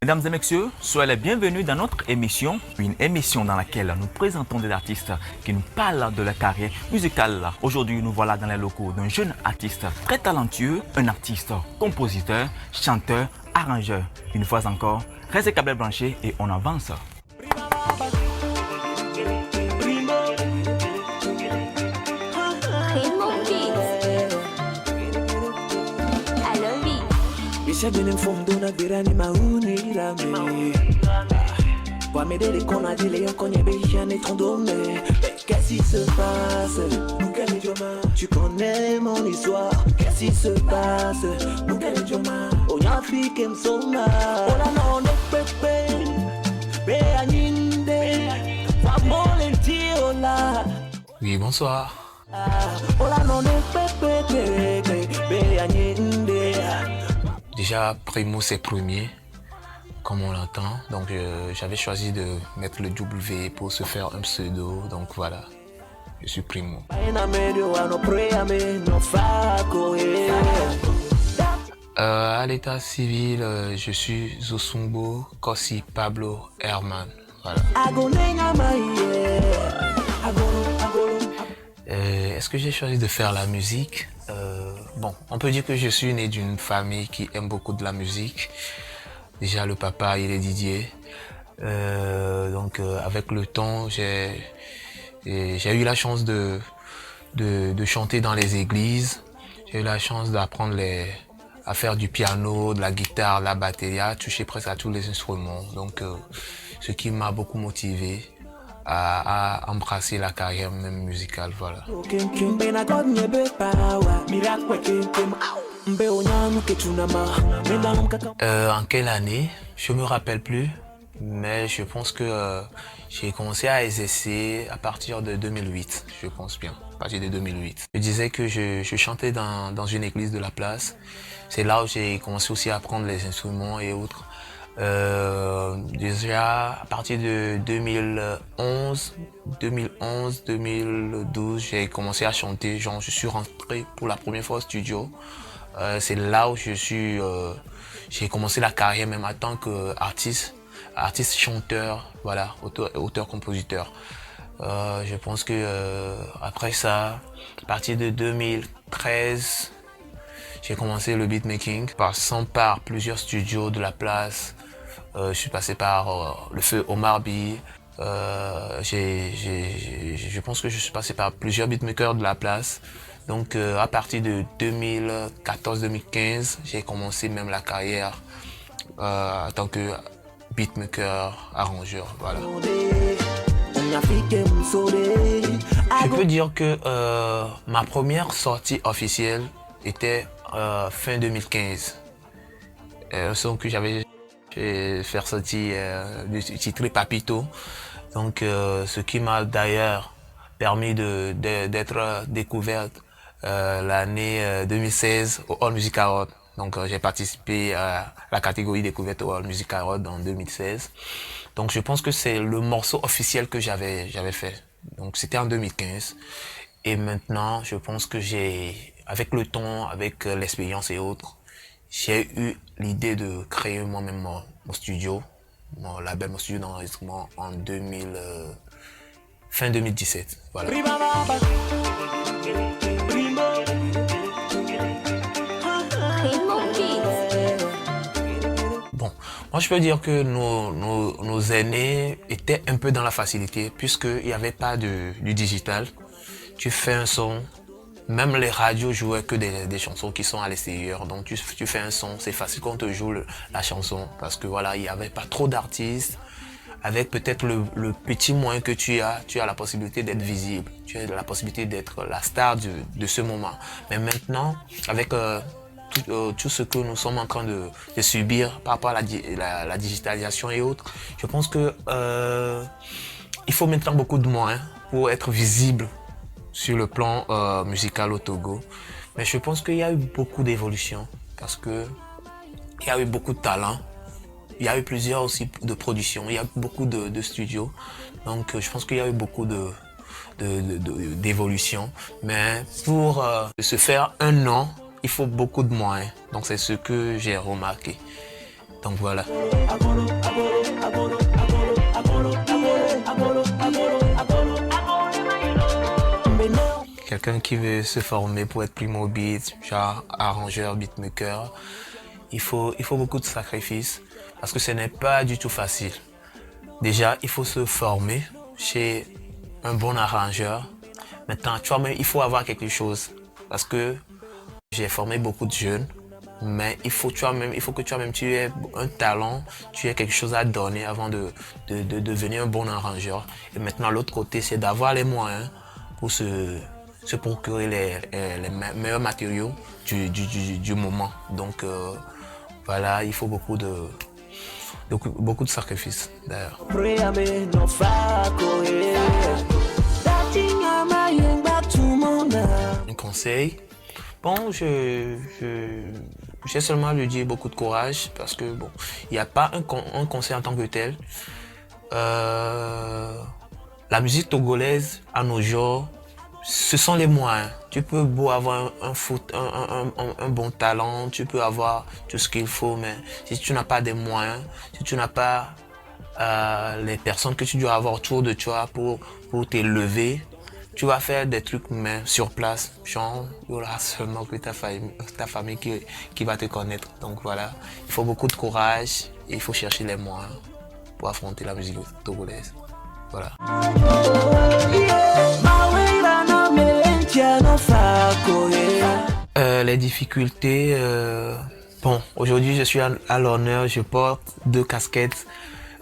Mesdames et messieurs, soyez les bienvenus dans notre émission, une émission dans laquelle nous présentons des artistes qui nous parlent de leur carrière musicale. Aujourd'hui, nous voilà dans les locaux d'un jeune artiste très talentueux, un artiste, compositeur, chanteur, arrangeur. Une fois encore, restez câblés branchés et on avance. Ishabine mfumduna birani mauni rame Wa medele kona dile yokonye bejane tondome Qu'est-ce qui se passe? Mukele Joma Tu connais mon histoire Qu'est-ce qui se passe? Mukele Joma Onyafi kemsoma Ola no ne pepe Be anyinde Wa molenti ola Oui, bonsoir. Ola no ne pepe Be anyinde Déjà, Primo, c'est premier, comme on l'entend. Donc, j'avais choisi de mettre le W pour se faire un pseudo. Donc, voilà, je suis Primo. À l'état civil, je suis Zosumbo Kossi Pablo Herman. Voilà. Est-ce que j'ai choisi de faire la musique? Bon, on peut dire que je suis né d'une famille qui aime beaucoup de la musique. Déjà, le papa, il est Didier. Donc, avec le temps, j'ai eu la chance de chanter dans les églises. J'ai eu la chance d'apprendre à faire du piano, de la guitare, de la batterie, à toucher presque à tous les instruments. Donc, ce qui m'a beaucoup motivé à embrasser la carrière même musicale, voilà. En quelle année? Je me rappelle plus, mais je pense que j'ai commencé à exercer à partir de 2008, je pense bien, à partir de 2008. Je disais que je chantais dans une église de la place. C'est là où j'ai commencé aussi à apprendre les instruments et autres. Déjà à partir de 2012, j'ai commencé à chanter. Genre, je suis rentré pour la première fois au studio. C'est là où j'ai commencé la carrière même en tant qu'artiste, chanteur, voilà, auteur-compositeur. Je pense que après ça, à partir de 2013, j'ai commencé le beatmaking, passant par plusieurs studios de la place. Je suis passé par le feu Omar B. Je pense que je suis passé par plusieurs beatmakers de la place. Donc à partir de 2014-2015, j'ai commencé même la carrière en tant que beatmaker, arrangeur. Voilà. Je peux dire que ma première sortie officielle était fin 2015. Un son que j'avais fait sortir titré Papito. Donc, ce qui m'a d'ailleurs permis d'être découverte l'année 2016 au All Music Award. Donc, j'ai participé à la catégorie découverte au All Music Award en 2016. Donc, je pense que c'est le morceau officiel que j'avais fait. Donc, c'était en 2015. Et maintenant, je pense que avec le temps, avec l'expérience et autres, j'ai eu l'idée de créer moi-même mon studio, mon label, mon studio d'enregistrement en fin 2017. Voilà. Bon, moi je peux dire que nos aînés étaient un peu dans la facilité puisqu'il n'y avait pas du digital. Tu fais un son. Même les radios jouaient que des chansons qui sont à l'extérieur. Donc tu fais un son, c'est facile qu'on te joue la chanson. Parce que voilà, il n'y avait pas trop d'artistes. Avec peut-être le petit moyen que tu as la possibilité d'être visible. Tu as la possibilité d'être la star de ce moment. Mais maintenant, avec tout ce que nous sommes en train de subir par rapport à la digitalisation et autres, je pense que il faut maintenant beaucoup de moyens pour être visible sur le plan musical au Togo. Mais je pense qu'il y a eu beaucoup d'évolution parce que il y a eu beaucoup de talent. Il y a eu plusieurs aussi de productions. Il y a eu beaucoup de studios. Donc je pense qu'il y a eu beaucoup d'évolution. Mais pour se faire un nom, il faut beaucoup de moyens. Donc c'est ce que j'ai remarqué. Donc voilà. Quelqu'un qui veut se former pour être primo beat, genre arrangeur, beatmaker, il faut beaucoup de sacrifices parce que ce n'est pas du tout facile. Déjà, il faut se former chez un bon arrangeur. Maintenant, toi-même, il faut avoir quelque chose parce que j'ai formé beaucoup de jeunes, mais il faut que toi-même tu aies un talent, tu aies quelque chose à donner avant de devenir un bon arrangeur. Et maintenant, l'autre côté, c'est d'avoir les moyens pour se procurer les meilleurs matériaux du moment. Donc voilà, il faut beaucoup de sacrifices d'ailleurs. Un conseil, bon, j'ai seulement à lui dire beaucoup de courage parce que bon, il n'y a pas un conseil en tant que tel. La musique togolaise à nos jours, ce sont les moyens. Tu peux beau avoir un bon talent, tu peux avoir tout ce qu'il faut, mais si tu n'as pas des moyens, si tu n'as pas les personnes que tu dois avoir autour de toi pour t'élever, tu vas faire des trucs mais sur place. Genre, il y aura seulement que ta famille qui va te connaître. Donc voilà, il faut beaucoup de courage et il faut chercher les moyens pour affronter la musique togolaise. Voilà. Les difficultés, bon, aujourd'hui je suis à l'honneur, je porte 2 casquettes.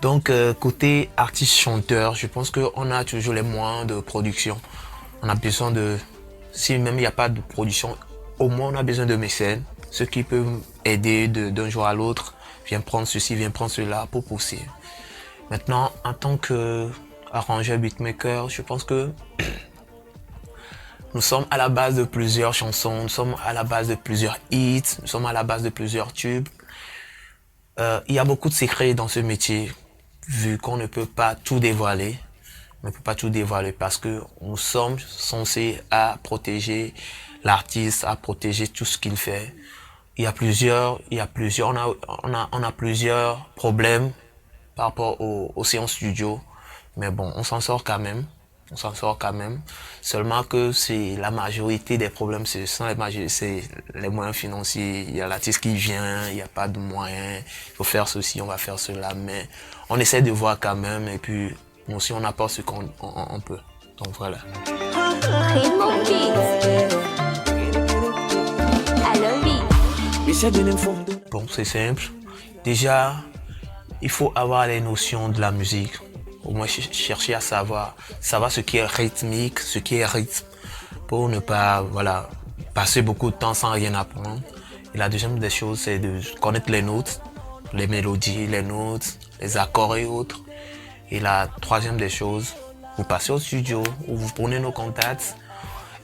Donc côté artiste-chanteur, je pense qu'on a toujours les moyens de production. On a besoin de, si même il n'y a pas de production, au moins on a besoin de mécènes, ceux qui peuvent aider d'un jour à l'autre, viens prendre ceci, viens prendre cela pour pousser. Maintenant, en tant qu'arrangeur, beatmaker, je pense que nous sommes à la base de plusieurs chansons, nous sommes à la base de plusieurs hits, nous sommes à la base de plusieurs tubes. Il y a beaucoup de secrets dans ce métier, vu qu'on ne peut pas tout dévoiler. On ne peut pas tout dévoiler parce que nous sommes censés à protéger l'artiste, à protéger tout ce qu'il fait. On a plusieurs problèmes par rapport aux séances studio, mais bon, on s'en sort quand même. Seulement que c'est la majorité des problèmes, c'est les moyens financiers. Il y a l'artiste qui vient, il n'y a pas de moyens, il faut faire ceci, on va faire cela, mais on essaie de voir quand même et puis nous aussi on apporte ce qu'on peut. Donc voilà. Bon, c'est simple. Déjà, il faut avoir les notions de la musique. Au moins chercher à savoir ce qui est rythmique, ce qui est rythme, pour ne pas passer beaucoup de temps sans rien apprendre. Et la deuxième des choses, c'est de connaître les notes, les mélodies, les notes, les accords et autres. Et la troisième des choses, vous passez au studio, où vous prenez nos contacts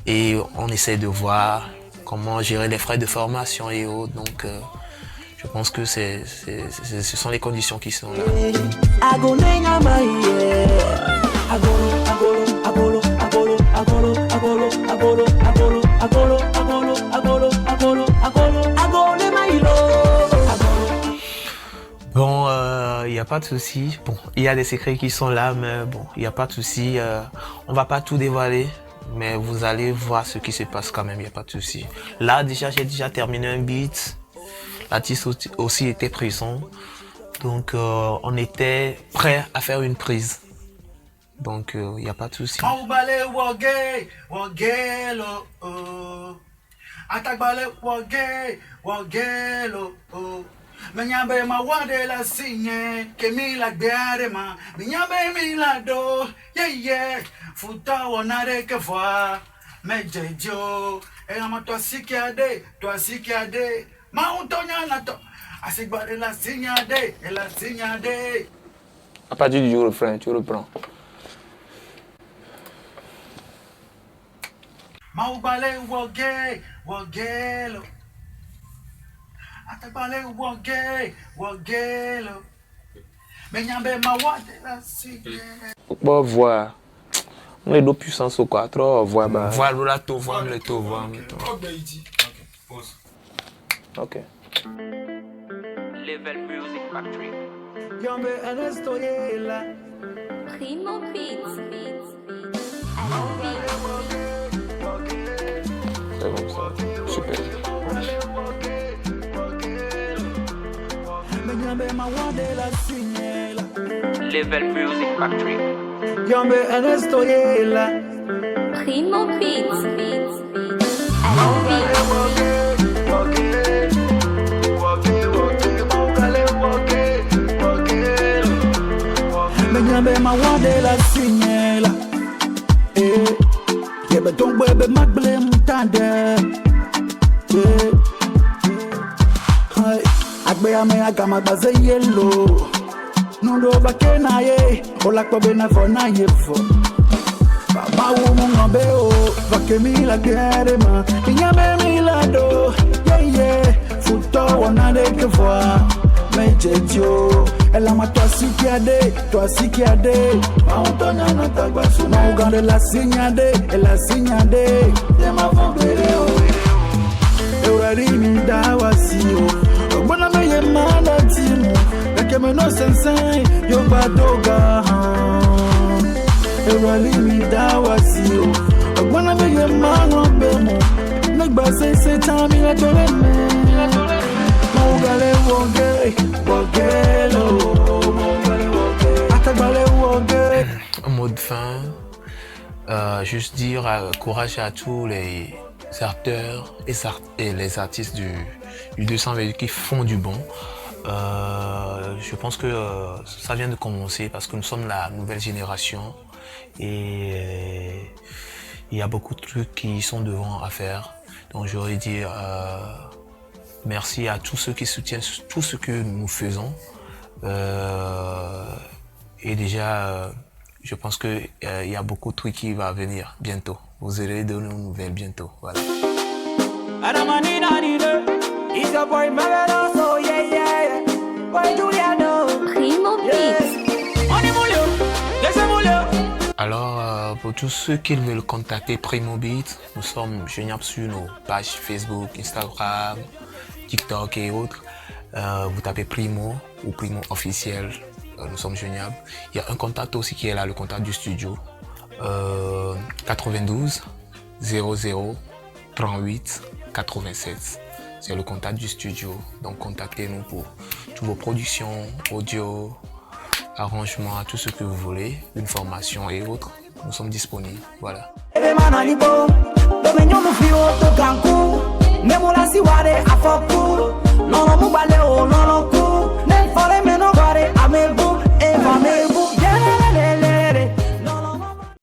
et on essaie de voir comment gérer les frais de formation et autres. Donc je pense que ce sont les conditions qui sont là. Bon, il n'y a pas de souci. Bon, il y a des secrets qui sont là, mais bon, il n'y a pas de souci. On va pas tout dévoiler, mais vous allez voir ce qui se passe quand même, il n'y a pas de souci. Là, déjà, j'ai déjà terminé un beat. L'artiste aussi était présent. Donc, on était prêt à faire une prise. Donc, il n'y a pas de souci. Menyambe mawade la signe kemi la gbeare ma menyambe mi la do yeah futa wonare ke fois mejejo e ama to sikiade ma untonya na to asigbare la signade et la signade. À partir du refrain, tu reprends. Ma ubale wogelo atabale wogelo menyambe mawade la signe. Bon, voix. On est dos puissance ou quoi? Trop voix. Voix, le to, voix, le to, voix. Ok, pause. Ok. Level Music Factory. Yambe Ernesto Yela. Primo Beats. C'est bon ça. Super. Yambe Mawande la Signela. Level Music Factory. Yambe Ernesto Yela. Primo Beats. Yambe Mawande la Signela. Yebe ton bebe magbele mutande. Agbe ame agama baze yellow. Nundo vakena ye, olakpobe na for na ye for. Baba wo ngombe o, vakemi la guerre ma. Inyame mi la do, yeah. Futo wana de que voir. Mais Dieu, elle a ma toi si qui a des. Ma ontona na tagbasu ma ugande la signade, elle la signade. Ye ma vambere o. Eurari mi dawasi o. Bona me ye mala timu. Like me no sensei, yo badoga. Eurari mi dawasi o. Bona me ye mala bemo. Nagba se tami la tole me. Mogale woge, wogelo. Mogale woge. Atagale woge. En mot de fin, juste dire courage à tous les acteurs et les artistes du 220 qui font du bon. Je pense que ça vient de commencer parce que nous sommes la nouvelle génération et il y a beaucoup de trucs qui sont devant à faire. Donc j'aurais dit merci à tous ceux qui soutiennent tout ce que nous faisons. Et déjà, je pense qu'il y a beaucoup de trucs qui vont venir bientôt. Vous allez donner une nouvelle bientôt. Voilà. Primo Beats. Alors, pour tous ceux qui veulent contacter Primo Beats, nous sommes joignables sur nos pages Facebook, Instagram, TikTok et autres. Vous tapez Primo ou Primo officiel, nous sommes joignables. Il y a un contact aussi qui est là, le contact du studio. 92 00 38 87. C'est le contact du studio. Donc contactez-nous pour toutes vos productions, audio, arrangements, tout ce que vous voulez, une formation et autres. Nous sommes disponibles. Voilà. Nemola siwade afoku.